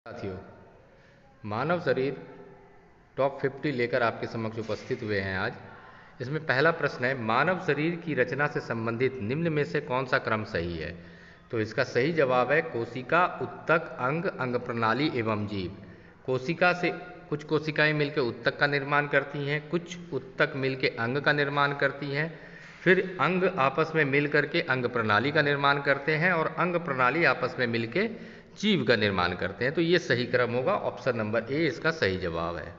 साथियों, मानव शरीर टॉप 50 लेकर आपके समक्ष उपस्थित हुए हैं आज। इसमें पहला प्रश्न है, मानव शरीर की रचना से संबंधित निम्न में से कौन सा क्रम सही है? तो इसका सही जवाब है कोशिका, उत्तक, अंग, अंग प्रणाली एवं जीव। कोशिका से कुछ कोशिकाएं मिलकर उत्तक का निर्माण करती हैं, कुछ उत्तक मिलकर अंग का निर्माण करती हैं, फिर अंग आपस में मिल करके अंग प्रणाली का निर्माण करते हैं और अंग प्रणाली आपस में मिलके जीव का निर्माण करते हैं। तो ये सही क्रम होगा, ऑप्शन नंबर ए इसका सही जवाब है।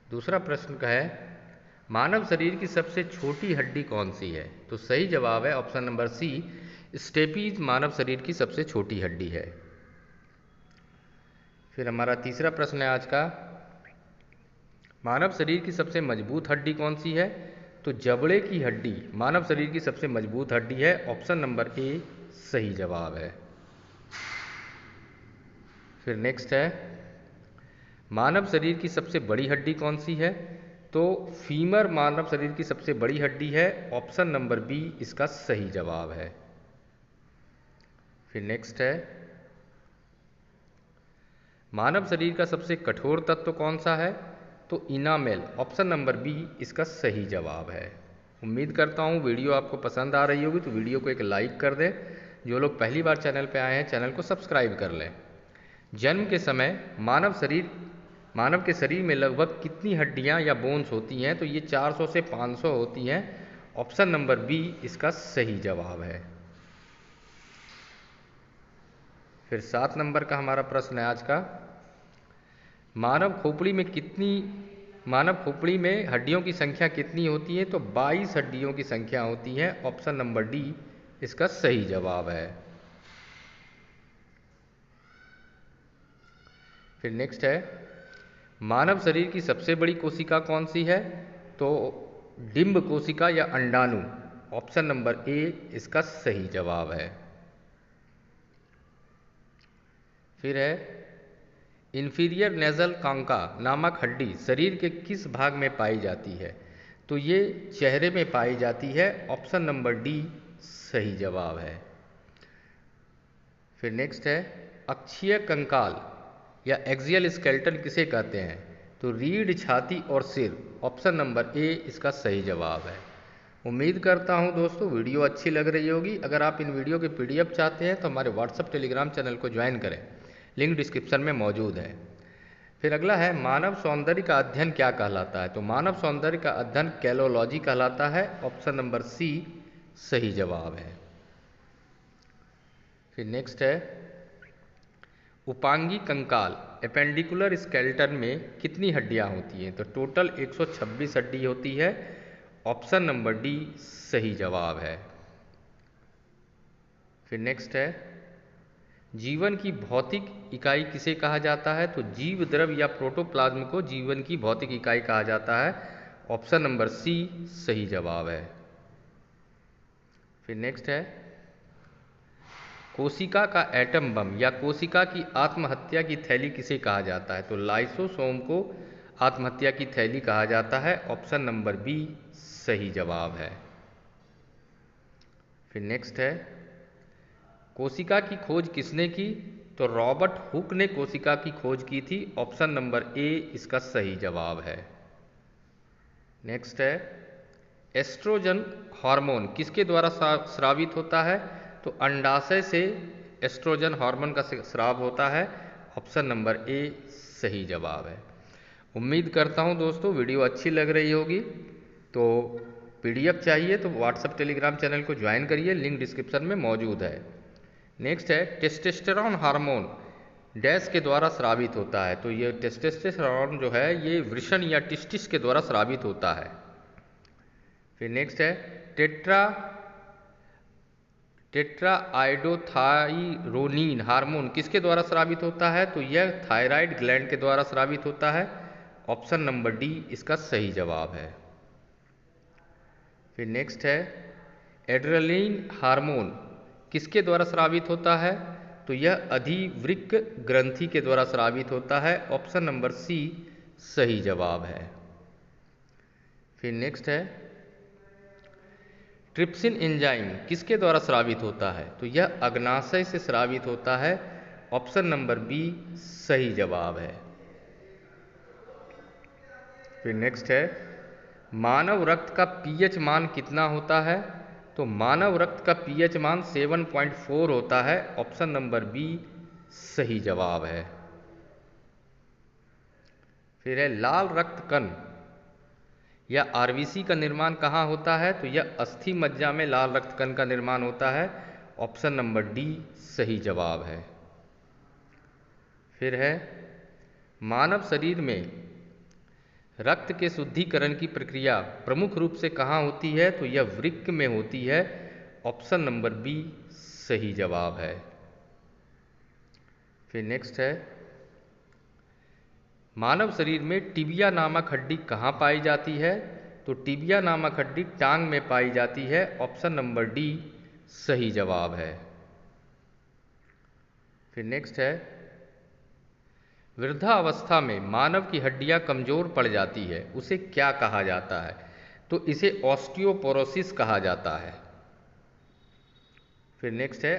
दूसरा प्रश्न का है, मानव शरीर की सबसे छोटी हड्डी कौन सी है? तो सही जवाब है ऑप्शन नंबर सी, स्टेपीज मानव शरीर की सबसे छोटी हड्डी है। फिर हमारा तीसरा प्रश्न है आज का, मानव शरीर की सबसे मजबूत हड्डी कौन सी है? तो जबड़े की हड्डी मानव शरीर की सबसे मजबूत हड्डी है, ऑप्शन नंबर ए सही जवाब है। फिर नेक्स्ट है, मानव शरीर की सबसे बड़ी हड्डी कौन सी है? तो फीमर मानव शरीर की सबसे बड़ी हड्डी है, ऑप्शन नंबर बी इसका सही जवाब है। फिर नेक्स्ट है, मानव शरीर का सबसे कठोर तत्व कौन सा है? तो इनामेल, ऑप्शन नंबर बी इसका सही जवाब है। उम्मीद करता हूँ वीडियो आपको पसंद आ रही होगी, तो वीडियो को एक लाइक कर दें। जो लोग पहली बार चैनल पर आए हैं चैनल को सब्सक्राइब कर लें। जन्म के समय मानव के शरीर में लगभग कितनी हड्डियां या बोन्स होती हैं? तो ये 400 से 500 होती हैं, ऑप्शन नंबर बी इसका सही जवाब है। फिर 7 नंबर का हमारा प्रश्न है आज का, मानव खोपड़ी में हड्डियों की संख्या कितनी होती है? तो 22 हड्डियों की संख्या होती है, ऑप्शन नंबर डी इसका सही जवाब है। फिर नेक्स्ट है, मानव शरीर की सबसे बड़ी कोशिका कौन सी है? तो डिंब कोशिका या अंडाणु, ऑप्शन नंबर ए इसका सही जवाब है। फिर है, इंफीरियर नेजल कांका नामक हड्डी शरीर के किस भाग में पाई जाती है? तो ये चेहरे में पाई जाती है, ऑप्शन नंबर डी सही जवाब है। फिर नेक्स्ट है, अक्षीय कंकाल या एक्सियल स्केलेटन किसे कहते हैं? तो रीढ़, छाती और सिर, ऑप्शन नंबर ए इसका सही जवाब है। उम्मीद करता हूं दोस्तों वीडियो अच्छी लग रही होगी। अगर आप इन वीडियो के पीडीएफ चाहते हैं तो हमारे व्हाट्सएप टेलीग्राम चैनल को ज्वाइन करें, लिंक डिस्क्रिप्शन में मौजूद है। फिर अगला है, मानव सौंदर्य का अध्ययन क्या कहलाता है? तो मानव सौंदर्य का अध्ययन कैलोलॉजी कहलाता है, ऑप्शन नंबर सी सही जवाब है। फिर नेक्स्ट है, उपांगी कंकाल एपेंडिकुलर स्केलेटन में कितनी हड्डियां होती हैं? तो टोटल 126 हड्डी होती है, ऑप्शन नंबर डी सही जवाब है। फिर नेक्स्ट है, जीवन की भौतिक इकाई किसे कहा जाता है? तो जीव द्रव्य या प्रोटोप्लाज्म को जीवन की भौतिक इकाई कहा जाता है, ऑप्शन नंबर सी सही जवाब है। फिर नेक्स्ट है, कोशिका का एटम बम या कोशिका की आत्महत्या की थैली किसे कहा जाता है? तो लाइसोसोम को आत्महत्या की थैली कहा जाता है, ऑप्शन नंबर बी सही जवाब है। फिर नेक्स्ट है, कोशिका की खोज किसने की? तो रॉबर्ट हुक ने कोशिका की खोज की थी, ऑप्शन नंबर ए इसका सही जवाब है। नेक्स्ट है, एस्ट्रोजन हार्मोन किसके द्वारा स्रावित होता है? तो अंडाशय से एस्ट्रोजन हार्मोन का स्राव होता है, ऑप्शन नंबर ए सही जवाब है। उम्मीद करता हूं दोस्तों वीडियो अच्छी लग रही होगी। तो पीडीएफ चाहिए तो व्हाट्सएप टेलीग्राम चैनल को ज्वाइन करिए, लिंक डिस्क्रिप्शन में मौजूद है। नेक्स्ट है, टेस्टोस्टेरोन हार्मोन डैश के द्वारा स्रावित होता है? तो ये टेस्टोस्टेरोन जो है ये वृषण या टिस्टिस के द्वारा स्रावित होता है। फिर नेक्स्ट है, टेट्राआइडोथाइरोनिन हार्मोन किसके द्वारा स्रावित होता है? तो यह थायराइड ग्लैंड के द्वारा स्रावित होता है, ऑप्शन नंबर डी इसका सही जवाब है। फिर नेक्स्ट है, एड्रेनलिन हार्मोन किसके द्वारा स्रावित होता है? तो यह अधिवृक्क ग्रंथि के द्वारा स्रावित होता है, ऑप्शन नंबर सी सही जवाब है। फिर नेक्स्ट है, ट्रिप्सिन एंजाइम किसके द्वारा स्रावित होता है? तो यह अग्नाशय से स्रावित होता है। ऑप्शन नंबर बी सही जवाब है। फिर नेक्स्ट है, मानव रक्त का पीएच मान कितना होता है? तो मानव रक्त का पीएच मान 7.4 होता है। ऑप्शन नंबर बी सही जवाब है। फिर है, लाल रक्त कण या आरबीसी का निर्माण कहाँ होता है? तो यह अस्थि मज्जा में लाल रक्त कण का निर्माण होता है। ऑप्शन नंबर डी सही जवाब है। फिर है, मानव शरीर में रक्त के शुद्धिकरण की प्रक्रिया प्रमुख रूप से कहाँ होती है? तो यह वृक्क में होती है। ऑप्शन नंबर बी सही जवाब है। फिर नेक्स्ट है, मानव शरीर में टिबिया नामक हड्डी कहाँ पाई जाती है? तो टिबिया नामक हड्डी टांग में पाई जाती है। ऑप्शन नंबर डी सही जवाब है। फिर नेक्स्ट है, वृद्धावस्था में मानव की हड्डियां कमजोर पड़ जाती है, उसे क्या कहा जाता है? तो इसे ऑस्टियोपोरोसिस कहा जाता है। फिर नेक्स्ट है,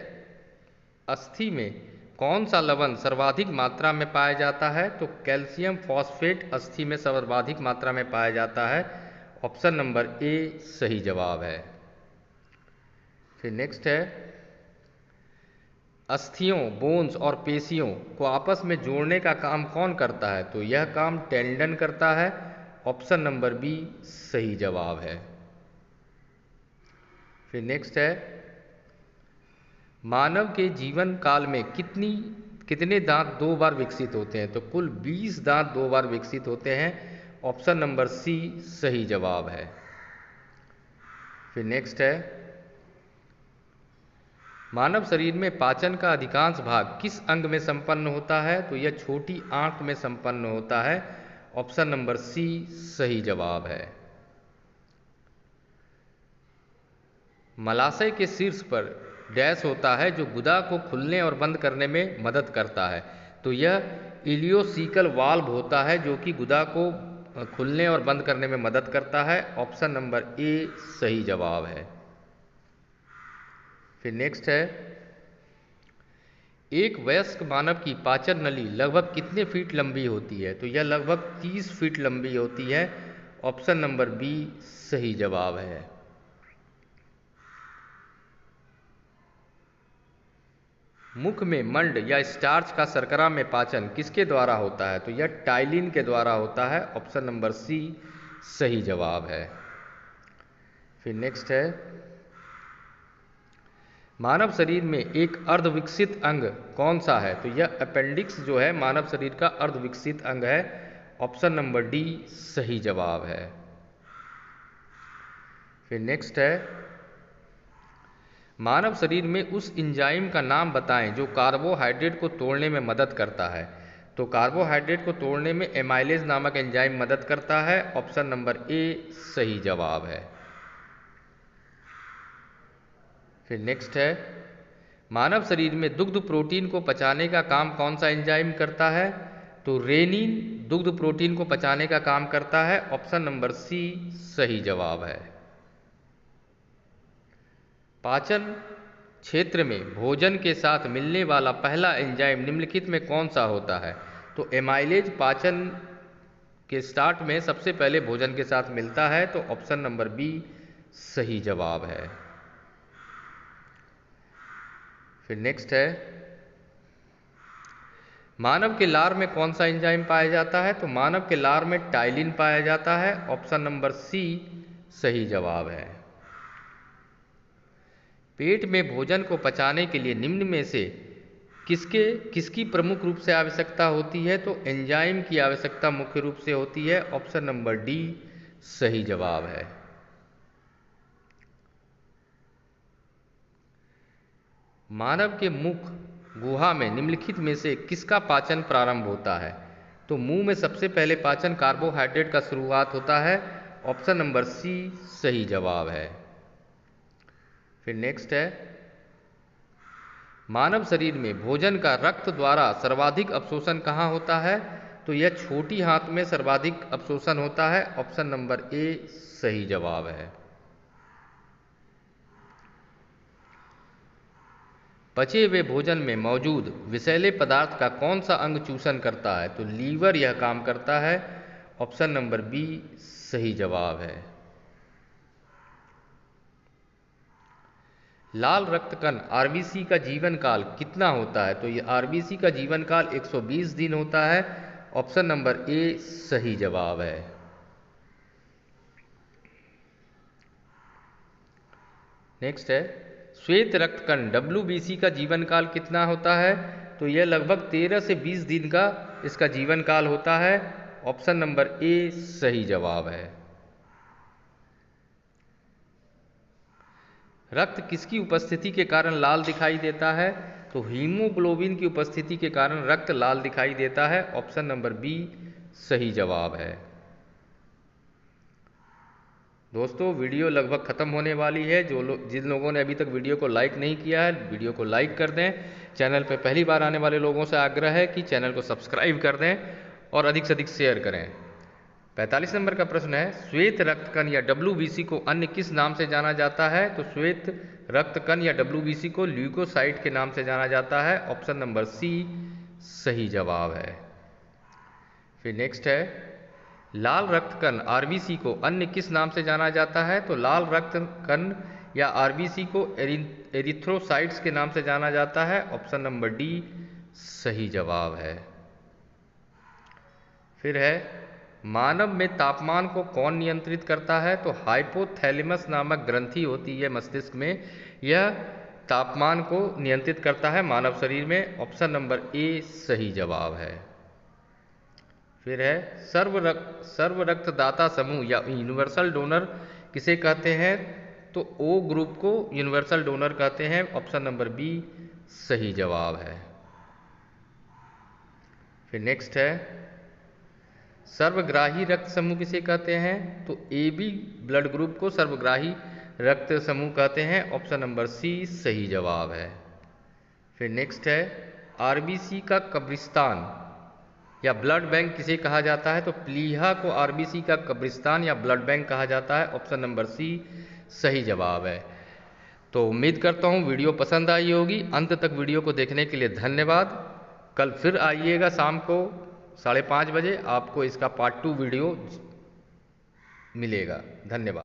अस्थि में कौन सा लवण सर्वाधिक मात्रा में पाया जाता है? तो कैल्शियम फॉस्फेट अस्थि में सर्वाधिक मात्रा में पाया जाता है। ऑप्शन नंबर ए सही जवाब है। फिर नेक्स्ट है, अस्थियों, बोन्स और पेशियों को आपस में जोड़ने का काम कौन करता है? तो यह काम टेंडन करता है। ऑप्शन नंबर बी सही जवाब है। फिर नेक्स्ट है, मानव के जीवन काल में कितने दांत 2 बार विकसित होते हैं? तो कुल 20 दांत 2 बार विकसित होते हैं। ऑप्शन नंबर सी सही जवाब है। फिर नेक्स्ट है, मानव शरीर में पाचन का अधिकांश भाग किस अंग में संपन्न होता है? तो यह छोटी आंत में संपन्न होता है। ऑप्शन नंबर सी सही जवाब है। मलाशय के शीर्ष पर डैश होता है जो गुदा को खुलने और बंद करने में मदद करता है। तो यह इलियोसिकल वाल्व होता है जो कि गुदा को खुलने और बंद करने में मदद करता है। ऑप्शन नंबर ए सही जवाब है। फिर नेक्स्ट है, एक वयस्क मानव की पाचन नली लगभग कितने फीट लंबी होती है? तो यह लगभग 30 फीट लंबी होती है। ऑप्शन नंबर बी सही जवाब है। मुख में मंड या स्टार्च का शर्करा में पाचन किसके द्वारा होता है? तो यह टाइलिन के द्वारा होता है। ऑप्शन नंबर सी सही जवाब है। फिर नेक्स्ट है, मानव शरीर में एक अर्धविकसित अंग कौन सा है? तो यह अपेंडिक्स जो है मानव शरीर का अर्धविकसित अंग है। ऑप्शन नंबर डी सही जवाब है। फिर नेक्स्ट है, मानव शरीर में उस एंजाइम का नाम बताएं जो कार्बोहाइड्रेट को तोड़ने में मदद करता है। तो कार्बोहाइड्रेट को तोड़ने में एमाइलेज नामक एंजाइम मदद करता है। ऑप्शन नंबर ए सही जवाब है। फिर नेक्स्ट है, मानव शरीर में दुग्ध प्रोटीन को पचाने का काम कौन सा एंजाइम करता है? तो रेनिन दुग्ध प्रोटीन को पचाने का काम करता है। ऑप्शन नंबर सी सही जवाब है। पाचन क्षेत्र में भोजन के साथ मिलने वाला पहला एंजाइम निम्नलिखित में कौन सा होता है? तो एमाइलेज पाचन के स्टार्ट में सबसे पहले भोजन के साथ मिलता है। तो ऑप्शन नंबर बी सही जवाब है। फिर नेक्स्ट है, मानव के लार में कौन सा एंजाइम पाया जाता है? तो मानव के लार में टाइलिन पाया जाता है। ऑप्शन नंबर सी सही जवाब है। पेट में भोजन को पचाने के लिए निम्न में से किसकी प्रमुख रूप से आवश्यकता होती है? तो एंजाइम की आवश्यकता मुख्य रूप से होती है। ऑप्शन नंबर डी सही जवाब है। मानव के मुख गुहा में निम्नलिखित में से किसका पाचन प्रारंभ होता है? तो मुंह में सबसे पहले पाचन कार्बोहाइड्रेट का शुरुआत होता है। ऑप्शन नंबर सी सही जवाब है। फिर नेक्स्ट है, मानव शरीर में भोजन का रक्त द्वारा सर्वाधिक अवशोषण कहाँ होता है? तो यह छोटी आंत में सर्वाधिक अवशोषण होता है। ऑप्शन नंबर ए सही जवाब है। पचे हुए भोजन में मौजूद विषैले पदार्थ का कौन सा अंग चूषण करता है? तो लीवर यह काम करता है। ऑप्शन नंबर बी सही जवाब है। लाल रक्त कण आरबीसी का जीवन काल कितना होता है? तो ये आरबीसी का जीवन काल 120 दिन होता है। ऑप्शन नंबर ए सही जवाब है। नेक्स्ट है, श्वेत रक्त कण डब्ल्यूबीसी का जीवन काल कितना होता है? तो यह लगभग 13 से 20 दिन का इसका जीवन काल होता है। ऑप्शन नंबर ए सही जवाब है। रक्त किसकी उपस्थिति के कारण लाल दिखाई देता है? तो हीमोग्लोबिन की उपस्थिति के कारण रक्त लाल दिखाई देता है। ऑप्शन नंबर बी सही जवाब है। दोस्तों, वीडियो लगभग ख़त्म होने वाली है। जिन लोगों ने अभी तक वीडियो को लाइक नहीं किया है, वीडियो को लाइक कर दें। चैनल पर पहली बार आने वाले लोगों से आग्रह है कि चैनल को सब्सक्राइब कर दें और अधिक से अधिक शेयर करें। 45 नंबर का प्रश्न है, श्वेत रक्त कण या डब्ल्यूबीसी को अन्य किस नाम से जाना जाता है? तो श्वेत रक्त कण या डब्ल्यूबीसी को ल्यूकोसाइट के नाम से जाना जाता है। ऑप्शन नंबर सी सही जवाब है। फिर नेक्स्ट है, लाल रक्त कण आरबीसी को अन्य किस नाम से जाना जाता है? तो लाल रक्त कण या आरबीसी को एरिथ्रोसाइट्स के नाम से जाना जाता है। ऑप्शन नंबर डी सही जवाब है। फिर है, मानव में तापमान को कौन नियंत्रित करता है? तो हाइपोथैलेमस नामक ग्रंथि होती है मस्तिष्क में, यह तापमान को नियंत्रित करता है मानव शरीर में। ऑप्शन नंबर ए सही जवाब है। फिर है, सर्व रक्तदाता समूह या यूनिवर्सल डोनर किसे कहते हैं? तो ओ ग्रुप को यूनिवर्सल डोनर कहते हैं। ऑप्शन नंबर बी सही जवाब है। फिर नेक्स्ट है, सर्वग्राही रक्त समूह किसे कहते हैं? तो ए बी ब्लड ग्रुप को सर्वग्राही रक्त समूह कहते हैं। ऑप्शन नंबर सी सही जवाब है। फिर नेक्स्ट है, आरबीसी का कब्रिस्तान या ब्लड बैंक किसे कहा जाता है? तो प्लीहा को आरबीसी का कब्रिस्तान या ब्लड बैंक कहा जाता है। ऑप्शन नंबर सी सही जवाब है। तो उम्मीद करता हूँ वीडियो पसंद आई होगी। अंत तक वीडियो को देखने के लिए धन्यवाद। कल फिर आइएगा शाम को 5:30 बजे, आपको इसका पार्ट 2 वीडियो मिलेगा। धन्यवाद।